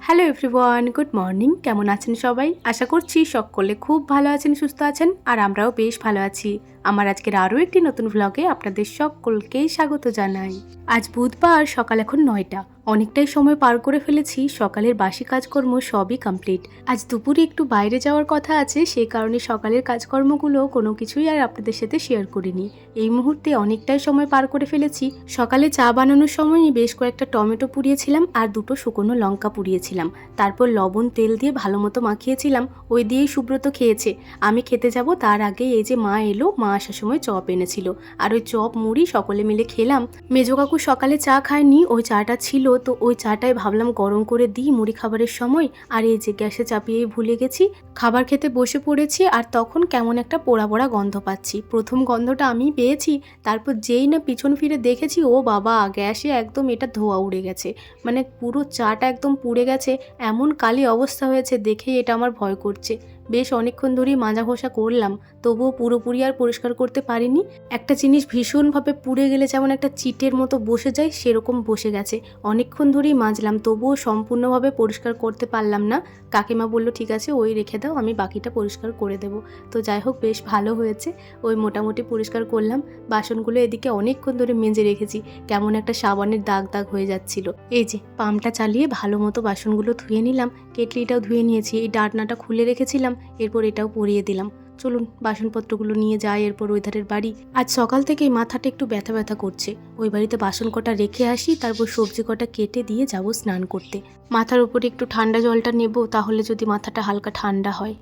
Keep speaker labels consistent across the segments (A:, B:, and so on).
A: Hello everyone, good morning. কেমন আছেন সবাই? আশা করছি সকলে খুব ভালো আছেন, সুস্থ আছেন, আর আমরাও বেশ ভালো আছি। আমার আজকের আরও একটি নতুন ভ্লগে আপনাদের সকলকেই স্বাগত জানাই। আজ বুধবার, সকাল এখন 9টা। অনেকটাই সময় পার করে ফেলেছি, সকালের বাসি কাজকর্ম সবই কমপ্লিট। আজ দুপুরে একটু বাইরে যাওয়ার কথা আছে, সেই কারণে সকালের কাজকর্মগুলো কোনো কিছুই আর আপনাদের সাথে শেয়ার করিনি। এই মুহূর্তে অনেকটাই সময় পার করে ফেলেছি। সকালে চা বানানোর সময়ই বেশ কয়েকটা টমেটো পুড়িয়েছিলাম আর দুটো শুকনো লঙ্কা পুড়িয়েছিলাম। তারপর লবণ তেল দিয়ে ভালো মতো মাখিয়েছিলাম, ওই দিয়েই সুব্রত খেয়েছে। আমি খেতে যাব তার আগে এই যে মা এলো, মা আসার সময় চপ এনেছিল, আর ওই চপ মুড়ি সকলে মিলে খেলাম। মেজো কাকু সকালে চা খায়নি, ওই চাটা ছিল, তো ওই চাটাই ভাবলাম গরম করে দিই মুড়ি খাবারের সময়। আর এই যে গ্যাসে চাপিয়েই ভুলে গেছি, খাবার খেতে বসে পড়েছি, আর তখন কেমন একটা পোড়া পোড়া গন্ধ পাচ্ছি। প্রথম গন্ধটা আমি পেয়েছি, তারপর যেই না পিছন ফিরে দেখেছি, ও বাবা, গ্যাসে একদম এটা ধোঁয়া উড়ে গেছে, মানে পুরো চাটা একদম পুড়ে গেছে। এমন কালি অবস্থা হয়েছে, দেখেই এটা আমার ভয় করছে। বেশ অনেকক্ষণ ধরেই মাজা ঘষা করলাম, তবুও পুরোপুরি আর পরিষ্কার করতে পারিনি। একটা জিনিস ভীষণভাবে পুড়ে গেলে যেমন একটা চিটের মতো বসে যায়, সেরকম বসে গেছে। অনেকক্ষণ ধরেই মাজলাম, তবুও সম্পূর্ণভাবে পরিষ্কার করতে পারলাম না। কাকিমা বলল ঠিক আছে, ওই রেখে দাও, আমি বাকিটা পরিষ্কার করে দেবো। তো যাই হোক, বেশ ভালো হয়েছে, ওই মোটামুটি পরিষ্কার করলাম। বাসনগুলো এদিকে অনেকক্ষণ ধরে মেজে রেখেছি, কেমন একটা সাবানের দাগ দাগ হয়ে যাচ্ছিল। এই যে পাম্পটা চালিয়ে ভালো মতো বাসনগুলো ধুয়ে নিলাম, কেটলিটাও ধুয়ে নিয়েছি, এই ডাটনাটা খুলে রেখেছিলাম, এরপর এটাও পরিয়ে দিলাম। চলুন বাসনপত্রগুলো নিয়ে যাই এরপর ওই ধারের বাড়ি। আজ সকাল থেকেই মাথাটা একটু ব্যথা ব্যথা করছে, ওই বাড়িতে বাসন কটা রেখে আসি, তারপর সবজি কটা কেটে দিয়ে যাব স্নান করতে। মাথার উপরে একটু ঠান্ডা জলটা নেব, তাহলে যদি মাথাটা হালকা ঠান্ডা হয়।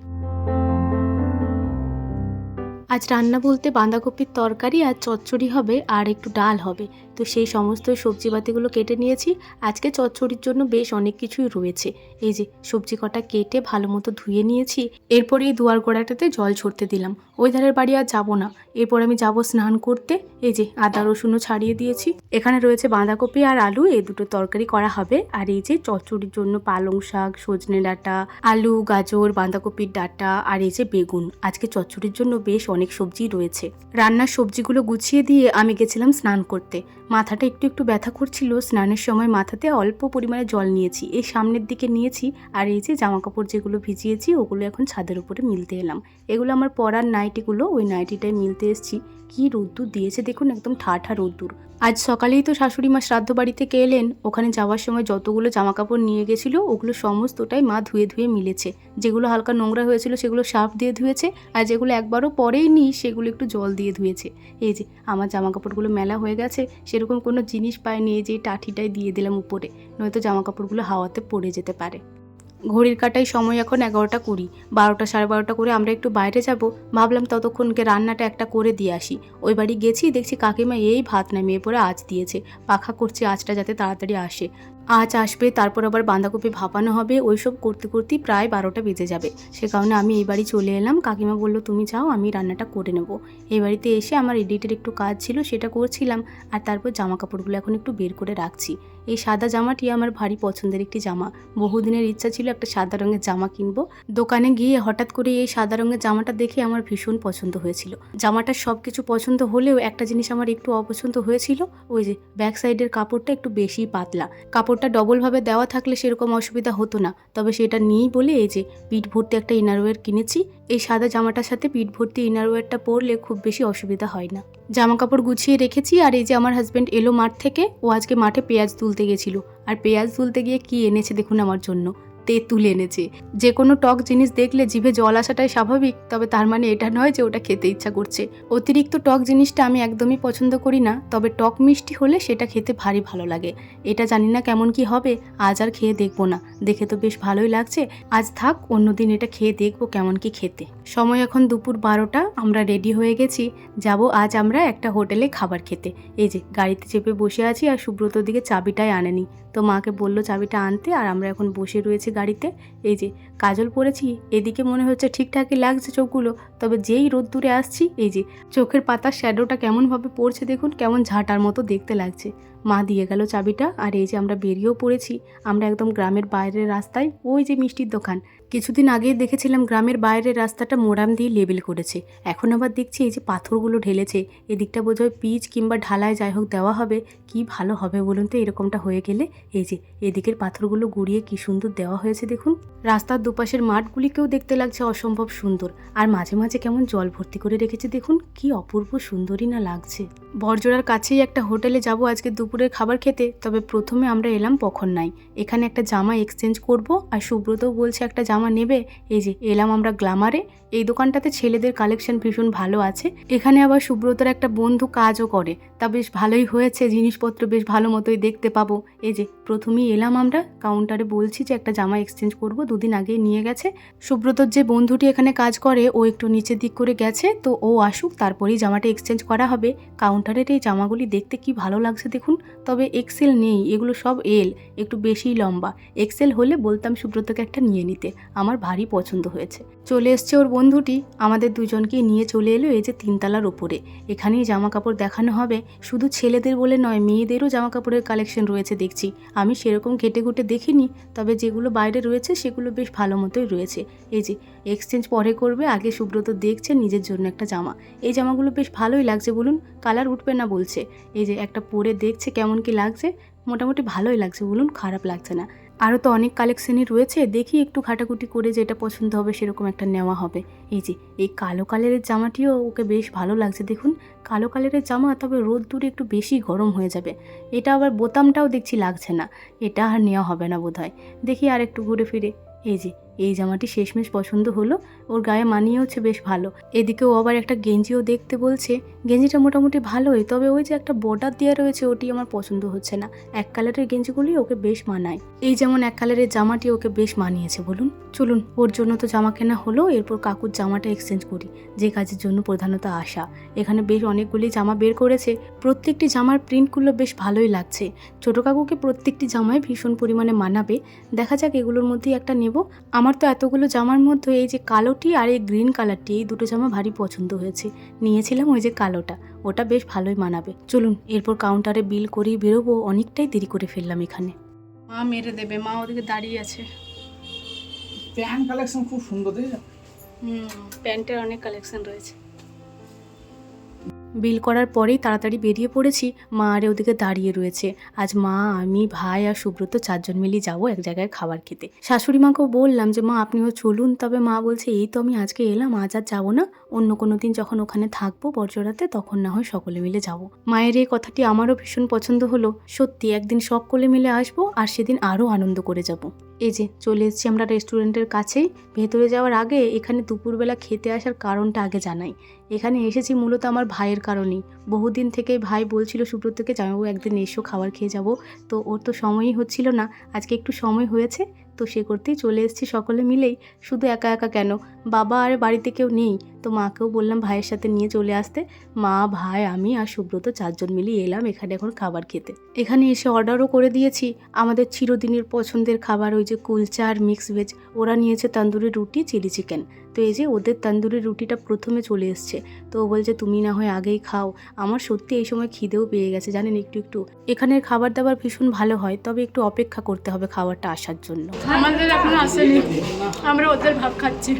A: আজ রান্না বলতে বাঁধাকপির তরকারি আর চচ্চড়ি হবে, আর একটু ডাল হবে। তো সেই সমস্ত সবজিপাতিগুলো কেটে নিয়েছি। আজকে চচ্চড়ির জন্য বেশ অনেক কিছুই রয়েছে। এই যে সবজি কটা কেটে ভালো মতো ধুয়ে নিয়েছি, এরপর এই দুয়ার গোড়াটাতে জল ছড়তে দিলাম। ওই ধারের বাড়ি আর যাবো না, এরপর আমি যাব স্নান করতে। এই যে আদা রসুনও ছাড়িয়ে দিয়েছি। এখানে রয়েছে বাঁধাকপি আর আলু, এই দুটো তরকারি করা হবে। আর এই যে চচ্চড়ির জন্য পালং শাক, সজনে ডাঁটা, আলু, গাজর, বাঁধাকপির ডাঁটা, আর এই যে বেগুন। আজকে চচ্চড়ির জন্য বেশ অনেক সবজি রয়েছে। রান্নার সবজিগুলো গুছিয়ে দিয়ে আমি গেছিলাম স্নান করতে। মাথাটা একটু একটু ব্যথা করছিল, স্নানের সময় মাথাতে অল্প পরিমাণে জল নিয়েছি, এই সামনের দিকে নিয়েছি। আর এই যে জামা কাপড় যেগুলো ভিজিয়েছি, ওগুলো এখন ছাদের উপরে মিলতে এলাম। এগুলো আমার পরার নাইটিগুলো, ওই নাইটিটাই মিলতে এসেছি। কি রোদ্দুর দিয়েছে দেখুন, একদম ঠাঠা রোদ্দুর। আজ সকালেই তো শাশুড়ি মা শ্রাদ্ধ বাড়ি থেকে এলেন, ওখানে যাওয়ার সময় যতগুলো জামা কাপড় নিয়ে গেছিলো, ওগুলো সমস্তটাই মা ধুয়ে ধুয়ে মিলেছে। যেগুলো হালকা নোংরা হয়েছিল সেগুলো সার্ফ দিয়ে ধুয়েছে, আর যেগুলো একবারও পরেই নি সেগুলো একটু জল দিয়ে ধুয়েছে। এই যে আমার জামা কাপড়গুলো মেলা হয়ে গেছে, সেরকম কোনো জিনিস পাইনি, এই যে টাঠিটাই দিয়ে দিলাম উপরে, নয়তো জামা কাপড়গুলো হাওয়াতে পড়ে যেতে পারে। ঘড়ির কাটায় সময় এখন 11টা 20, 12টা 12:30 করে আমরা একটু বাইরে যাব। ভাবলাম ততক্ষণকে রান্নাটা একটা করে দিয়ে আসি। ওই বাড়ি গেছি, দেখছি কাকিমা এই ভাত নামিয়ে পরে আঁচ দিয়েছে, পাখা করছে আঁচটা যাতে তাড়াতাড়ি আসে। আঁচ আসবে, তারপর আবার বাঁধাকপি ভাপানো হবে, ওইসব করতে করতেই প্রায় 12টা বেজে যাবে। সে কারণে আমি এই বাড়ি চলে এলাম। কাকিমা বলল তুমি যাও, আমি রান্নাটা করে নেব। এই বাড়িতে এসে আমার এডিটের একটু কাজ ছিল, সেটা করছিলাম। আর তারপর জামা কাপড়গুলো এখন একটু বের করে রাখছি। এই সাদা জামাটি আমার ভারী পছন্দের একটি জামা। বহুদিনের ইচ্ছা ছিল একটা সাদা রঙের জামা কিনবো। দোকানে গিয়ে হঠাৎ করে এই সাদা রঙের জামাটা দেখে আমার ভীষণ পছন্দ হয়েছিল। জামাটার সব কিছু পছন্দ হলেও একটা জিনিস আমার একটু অপছন্দ হয়েছিল, ওই যে ব্যাক সাইডের কাপড়টা একটু বেশি পাতলা। কাপড়টা ডবলভাবে দেওয়া থাকলে সেরকম অসুবিধা হতো না, তবে সেটা নেই বলে এই যে পিঠ ভর্তি একটা ইনারওয়্যার কিনেছি। এই সাদা জামাটার সাথে পিঠ ভর্তি ইনারওয়্যারটা পরলে খুব বেশি অসুবিধা হয় না। জামা কাপড় গুছিয়ে রেখেছি। আর এই যে আমার হাজব্যান্ড এলো মাঠ থেকে, ও আজকে মাঠে পেঁয়াজ তুলতে গেছিল। আর পেঁয়াজ তুলতে গিয়ে কি এনেছে দেখুন আমার জন্য, তেঁতুল এনেছে। যে কোনো টক জিনিস দেখলে জিভে জল আসাটাই স্বাভাবিক, তবে তার মানে এটা নয় যে ওটা খেতে ইচ্ছা করছে। অতিরিক্ত টক জিনিসটা আমি একদমই পছন্দ করি না, তবে টক মিষ্টি হলে সেটা খেতে ভারী ভালো লাগে। এটা জানি না কেমন কি হবে, আজ আর খেয়ে দেখবো না, দেখে তো বেশ ভালোই লাগছে। আজ থাক, অন্যদিন এটা খেয়ে দেখবো কেমন কি খেতে। সময় এখন দুপুর 12টা, আমরা রেডি হয়ে গেছি, যাব আজ আমরা একটা হোটেলে খাবার খেতে। এই যে গাড়িতে চেপে বসে আছি, আর সুব্রতর দিকে চাবিটাই আনেনি, তো মাকে বললো চাবিটা আনতে, আর আমরা এখন বসে রয়েছি গাড়িতে। এই যে কাজল পরেছি, এদিকে মনে হচ্ছে ঠিকঠাকই লাগছে চোখগুলো, তবে যেই রোদ্দুরে আসছি, এই যে চোখের পাতার শ্যাডোটা কেমনভাবে পড়ছে দেখুন, কেমন ঝাঁটার মতো দেখতে লাগছে। মা দিয়ে গেল চাবিটা, আর এই যে আমরা বেরিয়েও পড়েছি। আমরা একদম গ্রামের বাইরের রাস্তায়, ওই যে মিষ্টির দোকান। কিছুদিন আগেই দেখেছিলাম গ্রামের বাইরের রাস্তাটা মোরাম দিয়ে লেবেল করেছে, এখন আবার দেখছি এই যে পাথরগুলো ঢেলেছে। এদিকটা বোধহয় পিচ কিংবা ঢালাই যাই হোক দেওয়া হবে। কি ভালো হবে বলুন তো এরকমটা হয়ে গেলে। এই যে এদিকের পাথরগুলো গুঁড়িয়ে কি সুন্দর দেওয়া হয়েছে দেখুন। রাস্তার দুপাশের মাঠগুলিকেও দেখতে লাগছে অসম্ভব সুন্দর, আর মাঝে মাঝে কেমন জল ভর্তি করে রেখেছে দেখুন, কি অপূর্ব সুন্দরই না লাগছে। বড়জোড়ার কাছেই একটা হোটেলে যাব আজকে দুপুরের খাবার খেতে, তবে প্রথমে আমরা এলাম পখরনাই। এখানে একটা জামা এক্সচেঞ্জ করব, আর সুব্রতও বলছে একটা জামা নেবে। এই যে এলাম আমরা গ্ল্যামারে। এই দোকানটাতে ছেলেদের কালেকশন ভীষণ ভালো আছে। এখানে আবার সুব্রতর একটা বন্ধু কাজও করে, তা বেশ ভালোই হয়েছে, জিনিসপত্র বেশ ভালো মতোই দেখতে পাবো। এই যে প্রথমেই এলাম আমরা কাউন্টারে, বলছি যে একটা জামা এক্সচেঞ্জ করব, দুদিন আগেই নিয়ে গেছে। সুব্রতর যে বন্ধুটি এখানে কাজ করে ও একটু নিচের দিক করে গেছে, তো ও আসুক তারপরেই জামাটা এক্সচেঞ্জ করা হবে। কাউন্টারের এই জামাগুলি দেখতে কি ভালো লাগছে দেখুন, তবে এক্সেল নেই, এগুলো সব এল, একটু বেশিই লম্বা। এক্সেল হলে বলতাম সুব্রতকে একটা নিয়ে নিতে, আমার ভারী পছন্দ হয়েছে। চলে এসছে ওর বন্ধুটি, আমাদের দুজনকেই নিয়ে চলে এলো এই যে তিনতলার ওপরে। এখানেই জামা কাপড় দেখানো হবে, শুধু ছেলেদের বলে নয়, মেয়েদেরও জামা কাপড়ের কালেকশন রয়েছে দেখছি। আমি সেরকম ঘেটে ঘুটে দেখিনি, তবে যেগুলো বাইরে রয়েছে সেগুলো বেশ ভালো মতোই রয়েছে। এই যে এক্সচেঞ্জ পরে করবে, আগে সুব্রত দেখছে নিজের জন্য একটা জামা। এই জামাগুলো বেশ ভালোই লাগছে বলুন, কালার উঠবে না বলছে। এই যে একটা পরে দেখছে কেমন কি লাগছে, মোটামুটি ভালোই লাগছে বলুন, খারাপ লাগছে না। আরও তো অনেক কালেকশনই রয়েছে, দেখি একটু ঘাটাঘুটি করে যেটা পছন্দ হবে সেরকম একটা নেওয়া হবে। এই যে এই কালো কালারের জামাটিও ওকে বেশ ভালো লাগছে দেখুন, কালো কালারের জামা, তবে রোদ্দুরে একটু বেশি গরম হয়ে যাবে। এটা আবার বোতামটাও দেখছি লাগছে না, এটা আর নেওয়া হবে না বোধহয়। দেখি আর একটু ঘুরে ফিরে। এই যে এই জামাটি শেষমেশ পছন্দ হলো, ওর গায়ে মানিয়ে হচ্ছে বেশ ভালো। এদিকেও আবার একটা গেঞ্জিও দেখতে বলছে, গেঞ্জিটা মোটামুটি ভালোই, তবে ওই যে একটা বর্ডার দেওয়া রয়েছে ওটি আমার পছন্দ হচ্ছে না। এক কালারের গেঞ্জিগুলি ওকে বেশ মানায়, এই যেমন এক কালারের জামাটি ওকে বেশ মানিয়েছে বলুন। চলুন, ওর জন্য তো জামা কেনা হলো, এরপর কাকুর জামাটা এক্সচেঞ্জ করি, যে কাজের জন্য প্রধানত আসা। এখানে বেশ অনেকগুলি জামা বের করেছে, প্রত্যেকটি জামার প্রিন্টগুলো বেশ ভালোই লাগছে। ছোটো কাকুকে প্রত্যেকটি জামায় ভীষণ পরিমাণে মানাবে, দেখা যাক এগুলোর মধ্যেই একটা নেব। আমার তো এতগুলো জামার মধ্যে এই যে কালোটি আর এই গ্রিন কালারটি, এই দুটো জামা ভারী পছন্দ হয়েছে, নিয়েছিলাম ওই যে কালোটা, ওটা বেশ ভালোই মানাবে। চলুন এরপর কাউন্টারে বিল করেই বেরোবো, অনেকটাই দেরি করে ফেললাম এখানে। মা মেরে দেবে, মা ওদিকে দাঁড়িয়ে আছে।
B: প্যান্ট কালেকশন খুব সুন্দর দেখেছো?
A: প্যান্টের অনেক কালেকশন রয়েছে। বিল করার পরেই তাড়াতাড়ি বেরিয়ে পড়েছি, মা আরে ওদিকে দাঁড়িয়ে রয়েছে। আজ মা, আমি, ভাই আর সুব্রত চারজন মিলিয়ে যাবো এক জায়গায় খাবার খেতে। শাশুড়ি মাকেও বললাম যে মা আপনিও চলুন, তবে মা বলছে এই তো আমি আজকে এলাম, আজ আর যাবো না, অন্য কোনো দিন যখন ওখানে থাকবো বড়জোড়াতে তখন না হয় সকলে মিলে যাব। মায়ের এই কথাটি আমারও ভীষণ পছন্দ হলো, সত্যি একদিন সকলে মিলে আসবো আর সেদিন আরও আনন্দ করে যাব। এই যে চলে এসেছি আমরা রেস্টুরেন্টের কাছেই। ভেতরে যাওয়ার আগে এখানে দুপুরবেলা খেতে আসার কারণটা আগে জানাই। এখানে এসেছি মূলত আমার ভাইয়ের কারণেই। বহুদিন থেকেই ভাই বলছিল সুব্রতকে জামাইবাবু একদিন এসো খাবার খেয়ে যাব, তো ওর তো সময়ই হচ্ছিল না, আজকে একটু সময় হয়েছে, তো সে করতেই চলে এসেছি সকলে মিলেই। শুধু একা একা কেন, বাবা আর বাড়িতে কেউ নেই, তো মাকেও বললাম ভাইয়ের সাথে নিয়ে চলে আসতে। মা, ভাই, আমি আর সুব্রত চারজন মিলিয়ে এলাম এখানে এখন খাবার খেতে। এখানে এসে অর্ডারও করে দিয়েছি আমাদের চিরদিনের পছন্দের খাবার, ওই যে কুলচা আর মিক্স ভেজ। ওরা নিয়েছে তন্দুরি রুটি, চিলি চিকেন। তো এই যে ওদের তন্দুরি রুটিটা প্রথমে চলে এসছে, তো ও বলছে তুমি না হয় আগেই খাও। আমার সত্যি এই সময় খিদেও পেয়ে গেছে জানেন একটু একটু। এখানের খাবার দাবার ভীষণ ভালো হয়, তবে একটু অপেক্ষা করতে হবে খাবারটা আসার জন্য। আমাদের এখন আসেনি, আমরা ওদের ভাব খাচ্ছি।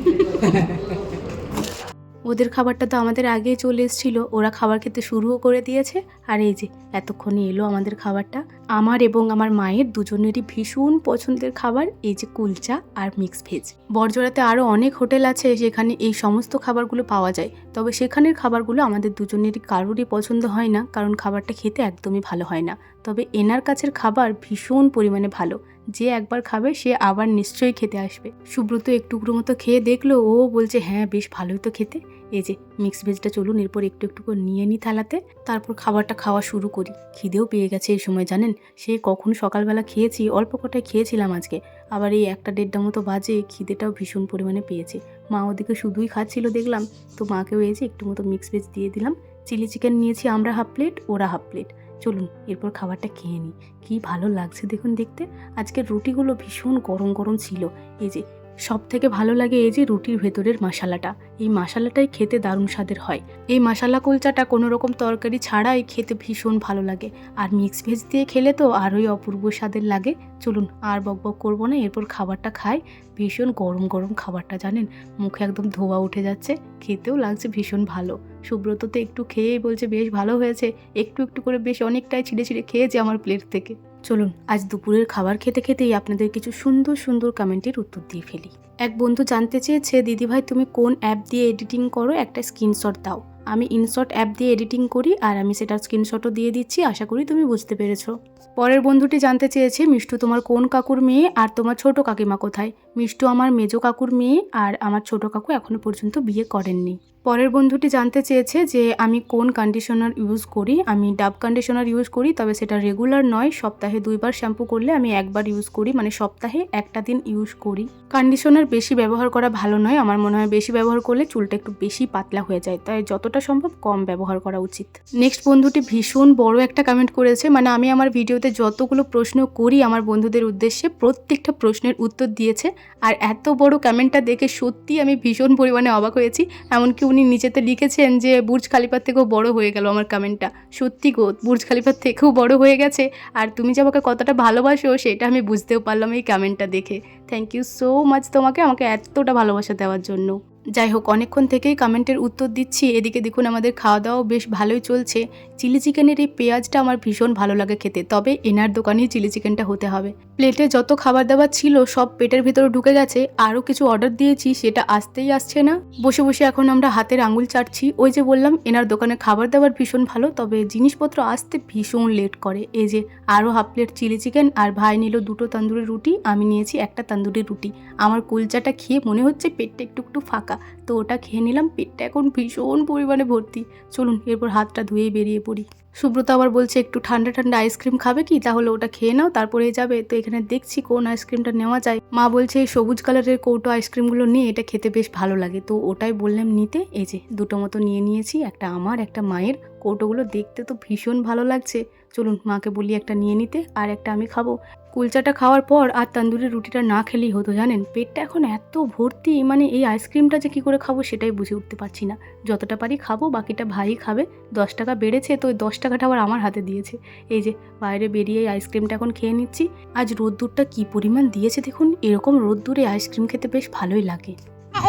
A: ওদের খাবারটা তো আমাদের আগেই চলে এসেছিলো, ওরা খাবার খেতে শুরুও করে দিয়েছে। আর এই যে এতক্ষণে এলো আমাদের খাবারটা, আমার এবং আমার মায়ের দুজনেরই ভীষণ পছন্দের খাবার, এই যে কুলচা আর মিক্স ভেজ। বড়জোড়াতে আরও অনেক হোটেল আছে যেখানে এই সমস্ত খাবারগুলো পাওয়া যায়, তবে সেখানের খাবারগুলো আমাদের দুজনেরই কারোরই পছন্দ হয় না, কারণ খাবারটা খেতে একদমই ভালো হয় না। তবে এনার কাছের খাবার ভীষণ পরিমাণে ভালো, যে একবার খাবে সে আবার নিশ্চয়ই খেতে আসবে। সুব্রত একটুকরো মতো খেয়ে দেখলো, ও বলছে হ্যাঁ বেশ ভালোই তো খেতে। এই যে মিক্স ভেজটা চলুন এরপর একটু একটু করে নিয়ে নিই থালাতে, তারপর খাবারটা খাওয়া শুরু করি। খিদেও পেয়ে গেছে এই সময় জানেন, সে কখন সকালবেলা খেয়েছি, অল্প কটায় খেয়েছিলাম আজকে, আবার এই 1-1:30 মতো বাজে, খিদেটাও ভীষণ পরিমাণে পেয়েছে। মা ওদিকে শুধুই খাচ্ছিল দেখলাম, তো মাকেও এই যে একটু মতো মিক্স ভেজ দিয়ে দিলাম। চিলি চিকেন নিয়েছি আমরা হাফ প্লেট, ওরা হাফ প্লেট। চলুন এরপর খাবারটা খেয়ে নিই, কী ভালো লাগছে দেখুন দেখতে। আজকের রুটিগুলো ভীষণ গরম গরম ছিল, এই যে সব থেকে ভালো লাগে এই যে রুটির ভেতরের মশালাটা, এই মশালাটাই খেতে দারুণ স্বাদের হয়। এই মশালা কুলচাটা কোনো রকম তরকারি ছাড়াই খেতে ভীষণ ভালো লাগে, আর মিক্স ভেজ দিয়ে খেলে তো আরোই অপূর্ব স্বাদের লাগে। চলুন আর বকবক করবো না, এরপর খাবারটা খাই। ভীষণ গরম গরম খাবারটা, জানেন মুখে একদম ধোয়া উঠে যাচ্ছে, খেতেও লাগছে ভীষণ ভালো। সুব্রত তো একটু খেয়েই বলছে বেশ ভালো হয়েছে, একটু একটু করে বেশ অনেকটাই ছিঁড়ে ছিঁড়ে খেয়েছে আমার প্লেট থেকে। চলুন আজ দুপুরের খাবার খেতে খেতেই আপনাদের কিছু সুন্দর সুন্দর কমেন্টের উত্তর দিয়ে ফেলি। এক বন্ধু জানতে চেয়েছে, দিদিভাই তুমি কোন অ্যাপ দিয়ে এডিটিং করো, একটা স্ক্রিনশট দাও। আমি ইনশট অ্যাপ দিয়ে এডিটিং করি, আর আমি সেটার স্ক্রিনশটও দিয়ে দিচ্ছি, আশা করি তুমি বুঝতে পেরেছো। পরের বন্ধুটি জানতে চেয়েছে, মিষ্টু তোমার কোন কাকুর মেয়ে আর তোমার ছোট কাকিমা কোথায়? মিষ্টু আমার মেজো কাকুর মেয়ে, আর আমার ছোট কাকু এখনো পর্যন্ত বিয়ে করেননি। পরের বন্ধুটি জানতে চেয়েছে যে আমি কোন কন্ডিশনার ইউজ করি। আমি ডাব কন্ডিশনার ইউজ করি, তবে সেটা রেগুলার নয়, সপ্তাহে 2বার শ্যাম্পু করলে আমি 1বার ইউজ করি, মানে সপ্তাহে একটা দিন ইউজ করি। কন্ডিশনার বেশি ব্যবহার করা ভালো নয়, আমার মনে হয় বেশি ব্যবহার করলে চুলটা একটু বেশি পাতলা হয়ে যায়, তাই যতটা সম্ভব কম ব্যবহার করা উচিত। নেক্সট বন্ধুটি ভীষণ বড় একটা কমেন্ট করেছে, মানে আমি আমার ভিডিওতে যতগুলো প্রশ্ন করি আমার বন্ধুদের উদ্দেশ্যে প্রত্যেকটা প্রশ্নের উত্তর দিয়েছে, আর এত বড় কমেন্টটা দেখে সত্যি আমি ভীষণ পরিমাণে অবাক হয়েছি। এমনকি উনি নিচেতে লিখেছেন যে বুর্জ খালিফার থেকেও বড় হয়ে গেল আমার কমেন্টটা। সত্যি গো, বুর্জ খালিফার থেকেও বড় হয়ে গেছে, আর তুমি যে আমাকে কতটা ভালোবাসো সেটা আমি বুঝতেও পারলাম এই কমেন্টটা দেখে। থ্যাংক ইউ সো মাচ তোমাকে আমাকে এতটা ভালোবাসা দেওয়ার জন্য। যাই হোক, অনেকক্ষণ থেকেই কমেন্টের উত্তর দিচ্ছি। এদিকে দেখুন আমাদের খাওয়া দাওয়াও বেশ ভালোই চলছে। চিলি চিকেনের এই পেঁয়াজটা আমার ভীষণ ভালো লাগে খেতে, তবে এনার দোকানেই চিলি চিকেনটা হতে হবে। প্লেটে যত খাবার দাবার ছিল সব পেটের ভেতরে ঢুকে গেছে, আরও কিছু অর্ডার দিয়েছি সেটা আসতেই আসছে না। বসে বসে এখন আমরা হাতের আঙুল চাটছি। ওই যে বললাম এনার দোকানে খাবার দাবার ভীষণ ভালো, তবে জিনিসপত্র আসতে ভীষণ লেট করে। এই যে আরও হাফ প্লেট চিলি চিকেন, আর ভাই নিল 2টো তন্দুরি রুটি, আমি নিয়েছি একটা তন্দুরি রুটি। আমার কুলচাটা খেয়ে মনে হচ্ছে পেটটা একটু একটু ফাঁকা, তো ওটা খেয়ে নিলাম। পেটটা এখন ভীষণ পরিমাণে ভর্তি। চলুন এরপর হাতটা ধুয়েই বেরিয়ে পড়ি। সুব্রত আবার বলছে একটু ঠান্ডা ঠান্ডা আইসক্রিম খাবে কি, তাহলে ওটা খেয়ে নাও তারপরে যাবে। তো এখানে দেখছি কোন আইসক্রিমটা নেওয়া যায়। মা বলছে এই সবুজ কালারের কৌটো আইসক্রিমগুলো নিয়ে, এটা খেতে বেশ ভালো লাগে, তো ওটাই বললাম নিতে। এই যে 2টো মতো নিয়ে নিয়েছি, একটা আমার একটা মায়ের। কৌটোগুলো দেখতে তো ভীষণ ভালো লাগছে। চলুন মাকে বলি একটা নিয়ে নিতে, আর একটা আমি খাবো। কুলচাটা খাওয়ার পর আর তন্দুরি রুটিটা না খেলেই হতো, জানেন পেটটা এখন এত ভর্তি, মানে এই আইসক্রিমটা যে কী করে খাবো সেটাই বুঝে উঠতে পারছি না। যতটা পারি খাবো, বাকিটা ভাই খাবে। 10 টাকা বেড়েছে, তো ওই 10 টাকাটা আবার আমার হাতে দিয়েছে। এই যে বাইরে বেরিয়ে আইসক্রিমটা এখন খেয়ে নিচ্ছি। আজ রোদ্দুরটা কী পরিমাণ দিয়েছে দেখুন, এরকম রোদ্দুরে আইসক্রিম খেতে বেশ ভালোই লাগে।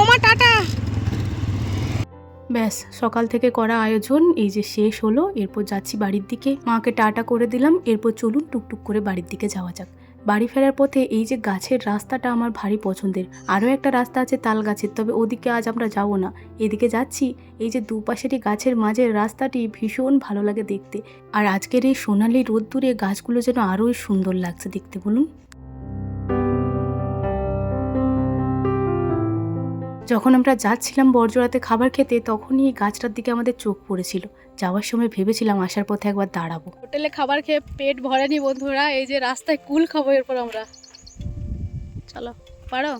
A: ওমা টাটা। ব্যাস সকাল থেকে করা আয়োজন এই যে শেষ হলো, এরপর যাচ্ছি বাড়ির দিকে। মাকে টাটা করে দিলাম, এরপর চলুন টুকটুক করে বাড়ির দিকে যাওয়া যাক। বাড়ি ফেরার পথে এই যে গাছের রাস্তাটা আমার ভারী পছন্দের। আরও একটা রাস্তা আছে তাল গাছের, তবে ওদিকে আজ আমরা যাব না, এদিকে যাচ্ছি। এই যে দুপাশেরই গাছের মাঝের রাস্তাটি ভীষণ ভালো লাগে দেখতে, আর আজকের এই সোনালি রোদ্দুরে গাছগুলো যেন আরোই সুন্দর লাগছে দেখতে, বলুন। যখন আমরা যাচ্ছিলাম বড়জোড়াতে খাবার খেতে, তখনই এই গাছটার দিকে আমাদের চোখ পড়েছিল। যাওয়ার সময় ভেবেছিলাম আসার পথে একবার দাঁড়াবো। হোটেলে খাবার খেয়ে পেট ভরেনি বন্ধুরা, এই যে রাস্তায় কুল খাবো এরপর আমরা। চলো পারো।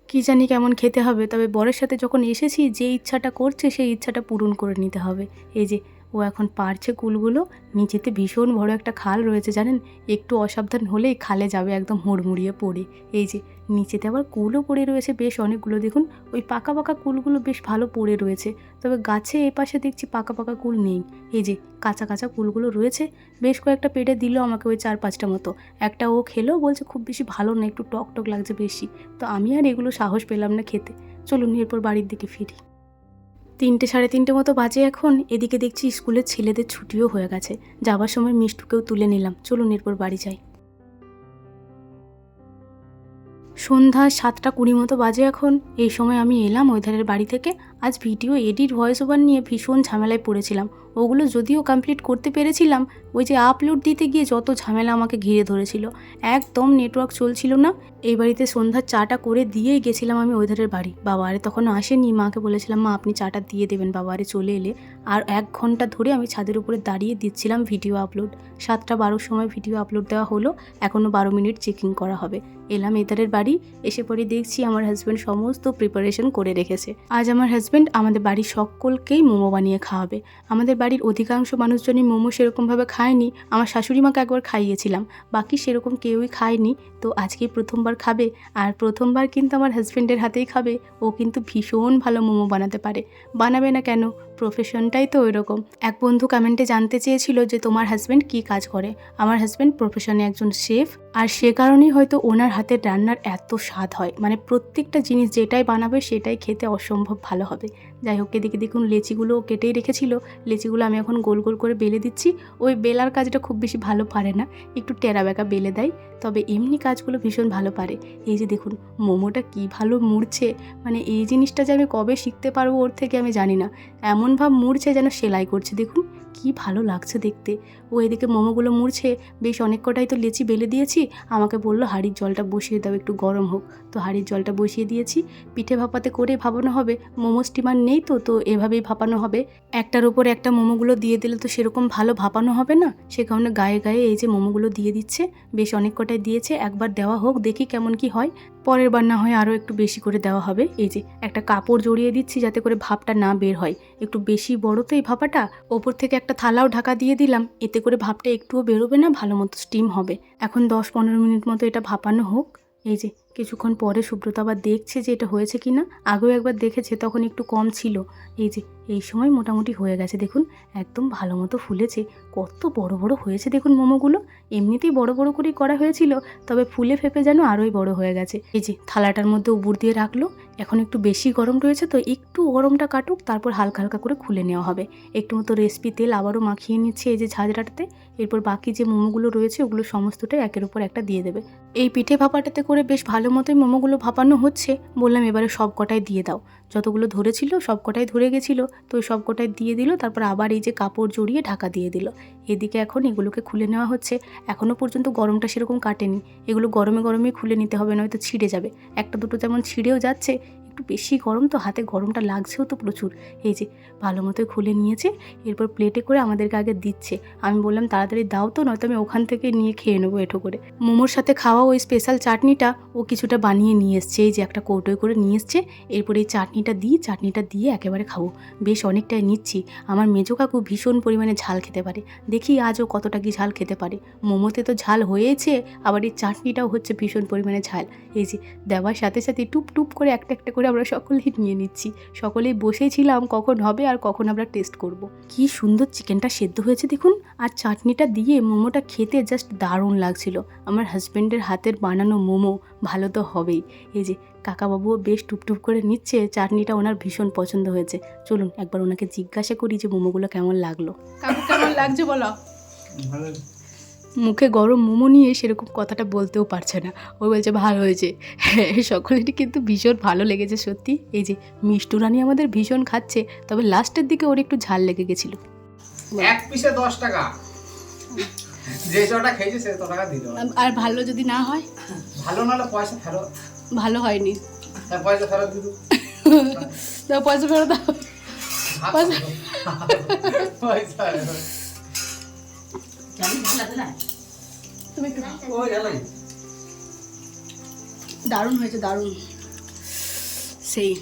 A: কি জানি কেমন খেতে হবে, তবে বরের সাথে যখন এসেছি যে ইচ্ছাটা করছে সেই ইচ্ছাটা পূরণ করে নিতে হবে। এই যে ও এখন পারছে কুলগুলো। নিচেতে ভীষণ বড় একটা খাল রয়েছে জানেন, একটু অসাবধান হলেই খালে যাবে একদম হুড়মুড়িয়ে পড়ে। এই যে নিচেতে আবার কুলও পড়ে রয়েছে বেশ অনেকগুলো, দেখুন ওই পাকা পাকা কুলগুলো বেশ ভালো পড়ে রয়েছে, তবে গাছে এপাশে দেখছি পাকা পাকা কুল নেই। এই যে কাঁচা কাঁচা কুলগুলো রয়েছে, বেশ কয়েকটা পেটে দিল আমাকে, ওই 4-5টা মতো। একটা ও খেলেও বলছে খুব বেশি ভালো না, একটু টক টক লাগছে বেশি, তো আমি আর এগুলো সাহস পেলাম না খেতে। চলুন এরপর বাড়ির দিকে ফিরি। 3-3:30 মতো বাজে এখন। এদিকে দেখছি স্কুলের ছেলেদের ছুটিও হয়ে গেছে, যাবার সময় মিষ্টুকেও তুলে নিলাম। চলুন এরপর বাড়ি যাই। সন্ধ্যা 7:20 মতো বাজে এখন। এই সময় আমি এলাম ওই ধারের বাড়ি থেকে। আজ ভিডিও এডিট ভয়েস ওভার নিয়ে ভীষণ ঝামেলায় পড়েছিলাম। ওগুলো যদিও কমপ্লিট করতে পেরেছিলাম, ওই যে আপলোড দিতে গিয়ে যত ঝামেলা আমাকে ঘিরে ধরেছিল, একদম নেটওয়ার্ক চলছিল না। এই বাড়িতে সন্ধ্যার চাটা করে দিয়েই গেছিলাম আমি ওই ধারের বাড়ি। বাবা আরে তখন আসেনি, মাকে বলেছিলাম মা আপনি চাটা দিয়ে দেবেন, বাবা আরে চলে এলে। আর 1 ঘন্টা ধরে আমি ছাদের উপরে দাঁড়িয়ে দিচ্ছিলাম ভিডিও আপলোড। 7:12 সময় ভিডিও আপলোড দেওয়া হলো, এখনও 12 মিনিট চেকিং করা হবে। এলাম এধারের বাড়ি, এসে পরে দেখছি আমার হাজব্যান্ড সমস্ত প্রিপারেশন করে রেখেছে। আজ আমার হাজব্যান্ড হাজব্যান্ড আমাদের বাড়ির সকলকেই মোমো বানিয়ে খাওয়াবে। আমাদের বাড়ির অধিকাংশ মানুষজনই মোমো সেরকমভাবে খায়নি। আমার শাশুড়ি মাকে একবার খাইয়েছিলাম, বাকি সেরকম কেউই খায়নি। তো আজকেই প্রথমবার খাবে, আর প্রথমবার কিন্তু আমার হাজব্যান্ডের হাতেই খাবে। ও কিন্তু ভীষণ ভালো মোমো বানাতে পারে। বানাবে না কেন, প্রফেশনটাই তো ওই রকম। এক বন্ধু কমেন্টে জানতে চেয়েছিল যে তোমার হাজব্যান্ড কী কাজ করে। আমার হাজব্যান্ড প্রফেশনে একজন শেফ, আর সে কারণেই হয়তো ওনার হাতের রান্নার এত স্বাদ হয়। মানে প্রত্যেকটা জিনিস যেটাই বানাবে সেটাই খেতে অসম্ভব ভালো হবে। যাই হোক, এদিকে দেখুন লেচিগুলো কেটেই রেখেছিল। লেচিগুলো আমি এখন গোল গোল করে বেলে দিচ্ছি। ওই বেলার কাজটা খুব বেশি ভালো পারে না, একটু টেরা বেঁকা বেলে দেয়, তবে এমনি কাজগুলো ভীষণ ভালো পারে। এই যে দেখুন মোমোটা কী ভালো মুড়ছে, মানে এই জিনিসটা যে আমি কবে শিখতে পারবো ওর থেকে আমি জানি না। এমন ভাব মুড়ছে যেন সেলাই করছে, দেখুন কি ভালো লাগছে দেখতে। ও এদিকে মোমোগুলো মুড়ছে, বেশ অনেক কটাই তো লেচি বেলে দিয়েছি। আমাকে বললো হাঁড়ির জলটা বসিয়ে দাও, একটু গরম হোক। তো হাঁড়ির জলটা বসিয়ে দিয়েছি। পিঠে ভাপাতে করে ভাপানো হবে, মোমো স্টিমার নেই তো এভাবেই ভাপানো হবে। একটার উপর একটা মোমোগুলো দিয়ে দিলে তো সেরকম ভালো ভাপানো হবে না, সে কারণে গায়ে গায়ে এই যে মোমোগুলো দিয়ে দিচ্ছে। বেশ অনেক কটাই দিয়েছে, একবার দেওয়া হোক, দেখি কেমন কি হয়। পরের বার না হয় আরও একটু বেশি করে দেওয়া হবে। এই যে একটা কাপড় জড়িয়ে দিচ্ছি যাতে করে ভাপটা না বের হয়। একটু বেশি বড় তো এই ভাপাটা, ওপর থেকে একটা থালাও ঢাকা দিয়ে দিলাম, এতে করে ভাপটা একটুও বেরোবে না, ভালো মতো স্টিম হবে। এখন 10-15 মিনিট মতো এটা ভাপানো হোক। এই যে কিছুক্ষণ পরে সুব্রত আবার দেখছে যে এটা হয়েছে কি না। আগেও একবার দেখেছে, তখন একটু কম ছিল। এই যে এই সময় মোটামুটি হয়ে গেছে, দেখুন একদম ভালো মতো ফুলেছে। কত বড় বড় হয়েছে দেখুন মোমোগুলো। এমনিতেই বড় বড় করেই করা হয়েছিল, তবে ফুলে ফেপে যেন আরোই বড় হয়ে গেছে। এই যে থালাটার মধ্যে উবুর দিয়ে রাখলো। এখন একটু বেশি গরম রয়েছে, তো একটু গরমটা কাটুক, তারপর হালকা হালকা করে খুলে নেওয়া হবে। একটু মতো রেসিপি তেল আবারও মাখিয়ে নিচ্ছে এই যে ঝাঁঝরাটাতে। এরপর বাকি যে মোমোগুলো রয়েছে ওগুলো সমস্তটাই একের উপর একটা দিয়ে দেবে। এই পিঠে ভাপাটাতে করে বেশ ভালো মতোই মোমোগুলো ভাপানো হচ্ছে। বললাম এবারে সব কটাই দিয়ে দাও। যতগুলো ধরেছিল সব কটাই ধরে গেছিলো, তো সব কটাই দিয়ে দিল। তারপর আবার এই যে কাপড় জড়িয়ে ঢাকা দিয়ে দিল। এদিকে এখন এগুলোকে খুলে নেওয়া হচ্ছে। এখনও পর্যন্ত গরমটা সেরকম কাটেনি, এগুলো গরমে গরমে খুলে নিতে হবে, নয়তো ছিঁড়ে যাবে। একটা দুটো যেমন ছিঁড়েও যাচ্ছে, একটু বেশি গরম তো, হাতে গরমটা লাগছেও তো প্রচুর। এই যে ভালো মতোই খুলে নিয়েছে। এরপর প্লেটে করে আমাদেরকে আগে দিচ্ছে। আমি বললাম তাড়াতাড়ি দাও তো, নয়তো আমি ওখান থেকে নিয়ে খেয়ে নেবো এঠো করে। মোমোর সাথে খাওয়া ওই স্পেশাল চাটনিটা ও কিছুটা বানিয়ে নিয়ে এসছে, এই যে একটা কৌটোয় করে নিয়ে এসছে। এরপর এই চাটনিটা দিয়ে একেবারে খাবো। বেশ অনেকটাই নিচ্ছি। আমার মেজো কাকু ভীষণ পরিমাণে ঝাল খেতে পারে, দেখি আজও কতটা কি ঝাল খেতে পারে। মোমোতে তো ঝাল হয়েছে, আবার এই চাটনিটাও হচ্ছে ভীষণ পরিমাণে ঝাল। এই যে দেওয়ার সাথে সাথে টুপ টুপ করে একটা একটা করে আমরা সকলেই নিয়ে নিচ্ছি। সকলেই বসেছিলাম কখন হবে আর কখন আমরা টেস্ট করব। কি সুন্দর চিকেনটা সেদ্ধ হয়েছে দেখুন, আর চাটনিটা দিয়ে মোমোটা খেতে জাস্ট দারুণ লাগছিল। আমার হাজব্যান্ডের হাতের বানানো মোমো ভালো তো হবেই। এই যে কাকাবাবুও বেশ টুপটুপ করে নিচ্ছে, চাটনিটা ওনার ভীষণ পছন্দ হয়েছে। চলুন একবার ওনাকে জিজ্ঞাসা করি যে মোমোগুলো কেমন লাগলো। কাকু কেমন লাগছে বলো? মুখে গরম মোমো নিয়ে সেরকম কথাটা বলতেও পারছে না, ও বলছে ভালো হয়েছে। হ্যাঁ, সকলেরই কিন্তু ভীষণ ভালো লেগেছে সত্যি। এই যে মিষ্টু রানী আমাদের ভীষণ খাচ্ছে, তবে লাস্টের দিকে ওর একটু ঝাল লেগে গেছিল।
B: এক পিসে 10 টাকা, যে যটা খেয়েছে সে তত টাকা দিল।
A: আর ভালো যদি না হয়?
B: ভালো না হলে পয়সা ফেরত।
A: ভালো হয়নি,
B: পয়সা ফেরত দিল।
A: দাও পয়সা ফেরত দাও।
B: পয়সা
A: তুমি একটু দারুণ হয়েছে, দারুণ সেই।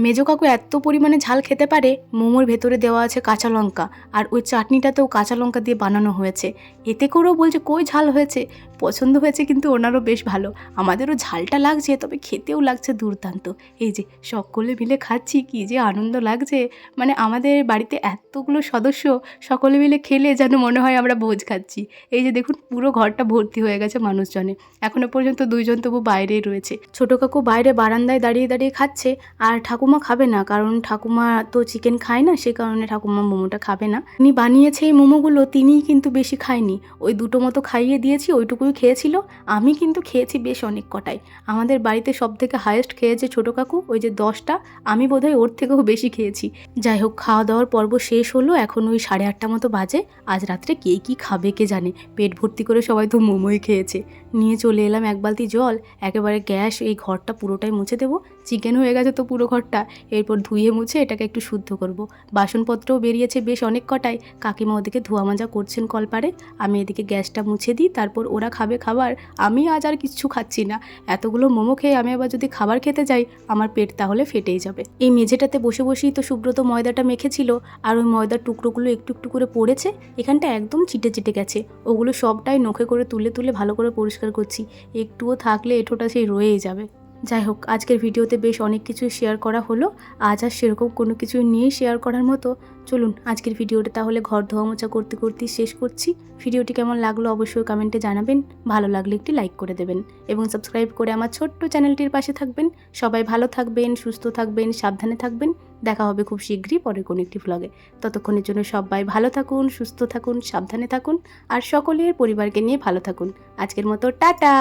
A: মেজো কাকু এত পরিমাণে ঝাল খেতে পারে, মোমোর ভেতরে দেওয়া আছে কাঁচা লঙ্কা, আর ওই চাটনিটাতেও কাঁচা লঙ্কা দিয়ে বানানো হয়েছে। এতে করেও বলছে কই ঝাল হয়েছে। পছন্দ হয়েছে কিন্তু ওনারও বেশ ভালো। আমাদেরও ঝালটা লাগছে, তবে খেতেও লাগছে দুর্দান্ত। এই যে সকলে মিলে খাচ্ছি, কি যে আনন্দ লাগছে। মানে আমাদের বাড়িতে এতগুলো সদস্য, সকলে মিলে খেলে যেন মনে হয় আমরা ভোজ খাচ্ছি। এই যে দেখুন পুরো ঘরটা ভর্তি হয়ে গেছে মানুষজনে। এখনো পর্যন্ত 2 জন তবু বাইরেই রয়েছে। ছোটো কাকু বাইরে বারান্দায় দাঁড়িয়ে দাঁড়িয়ে খাচ্ছে, আর ঠাকুমা খাবে না, কারণ ঠাকুমা তো চিকেন খায় না, সে কারণে ঠাকুমা মোমোটা খাবে না। তিনি বানিয়েছে এই মোমোগুলো, তিনিই কিন্তু বেশি খায়নি, ওই 2টো মতো খাইয়ে দিয়েছি, ওইটুকুই খেয়েছিল। আমি কিন্তু খেয়েছি বেশ অনেক কটাই। আমাদের বাড়িতে সব থেকে হায়েস্ট খেয়েছে ছোটো কাকু, ওই যে 10টা। আমি বোধহয় ওর থেকেও বেশি খেয়েছি। যাই হোক, খাওয়া দাওয়ার পর্ব শেষ হলো, এখন ওই 8:30 মতো বাজে। আজ রাত্রে কে কী খাবে কে জানে, পেট ভর্তি করে সবাই তো মোমোই খেয়েছে। নিয়ে চলে এলাম 1 বালতি জল, একেবারে গ্যাস এই ঘরটা পুরোটাই মুছে দেবো। চিকেন হয়ে গেছে তো পুরো ঘরটা ঘরটা, এরপর ধুয়ে মুছে এটাকে একটু শুদ্ধ করব। বাসনপত্রও বেরিয়েছে বেশ অনেক কটাই। কাকিমা ওদিকে ধোয়া মাজা করছেন কলপারে, আমি এদিকে গ্যাসটা মুছে দিই, তারপর ওরা খাবে খাবার। আমি আজ আর কিচ্ছু খাচ্ছি না। এতগুলো মোমো খেয়ে আমি আবার যদি খাবার খেতে যাই আমার পেট তাহলে ফেটেই যাবে। এই মেঝেটাতে বসে বসেই তো সুব্রত ময়দাটা মেখেছিল, আর ওই ময়দার টুকরোগুলো একটু একটু করে পড়েছে, এখানটা একদম চিটে চিটে গেছে। ওগুলো সবটাই নখে করে তুলে তুলে ভালো করে পরিষ্কার করছি, একটুও থাকলে এঁঠোটা সেই রয়েই যাবে। যাই হোক, আজকের ভিডিওতে বেশ অনেক কিছু শেয়ার করা হলো। আজ আর সেরকম কোনো কিছু নিয়ে শেয়ার করার মতো। চলুন আজকের ভিডিওটা তাহলে ঘর ধোয়া মোছা করতে করতেই শেষ করছি। ভিডিওটি কেমন লাগলো অবশ্যই কমেন্টে জানাবেন, ভালো লাগলে একটি লাইক করে দেবেন এবং সাবস্ক্রাইব করে আমার ছোট্ট চ্যানেলটির পাশে থাকবেন। সবাই ভালো থাকবেন, সুস্থ থাকবেন, সাবধানে থাকবেন। দেখা হবে খুব শীঘ্রই পরের কোনো একটি ভ্লগে। ততক্ষণের জন্য সবাই ভালো থাকুন, সুস্থ থাকুন, সাবধানে থাকুন আর সকলের পরিবারকে নিয়ে ভালো থাকুন। আজকের মতো টাটা।